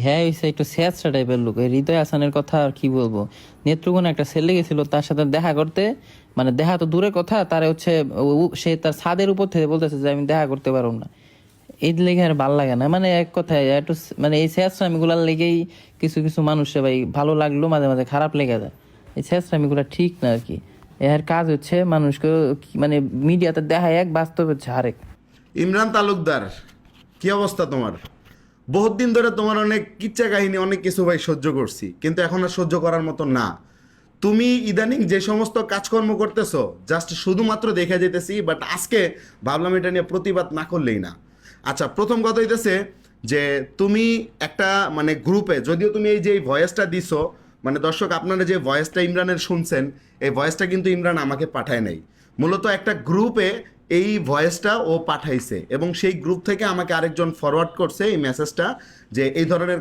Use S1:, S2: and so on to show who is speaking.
S1: হ্যাঁ হইছে একটু স্যাঁচড়া টাইপের লোক। এই হৃদয় হাসানের কথা আর কি বলবো, নেত্রকোনা একটা ছেলে গেছিল তার সাথে দেখা করতে, মানে দেখা তো দূরের কথা, তার হচ্ছে সে তার ছাদের উপর থেকে বলতেছে যে আমি দেখা করতে পারবো না। এই লেগে আর ভাল লাগে না, মানে এক কথায় একটু মানে এই স্যাঁচড়ামি গুলার লেগেই কিছু কিছু মানুষের ভাই ভালো লাগলো, মাঝে মাঝে খারাপ লেগে যায়। এই স্যাঁচড়ামি গুলা ঠিক না আর কি। এর কাজ হচ্ছে মানুষকে মানে মিডিয়াতে দেখায় এক, বাস্তব হচ্ছে আরেক।
S2: ইমরান তালুকদার, কি অবস্থা তোমার? বহুত দিন ধরে তোমার অনেক কিচ্ছা কাহিনী অনেক কিছু ভাই সহ্য করছি, কিন্তু এখন আর সহ্য করার মতো না। তুমি ইদানিং যে সমস্ত কাজকর্ম করতেছো জাস্ট শুধুমাত্র দেখে যেতেছি, বাট আজকে ভাবলাম এটা নিয়ে প্রতিবাদ না করলেই না। আচ্ছা, প্রথম কথা হইতেছে যে তুমি একটা মানে গ্রুপে, যদিও তুমি এই যে এই ভয়েসটা দিছো, মানে দর্শক আপনারা যে ভয়েসটা ইমরানের শুনছেন, এই ভয়েসটা কিন্তু ইমরান আমাকে পাঠায় নাই। মূলত একটা গ্রুপে এই ভয়েসটা ও পাঠাইছে এবং সেই গ্রুপ থেকে আমাকে আরেকজন ফরওয়ার্ড করছে এই মেসেজটা, যে এই ধরনের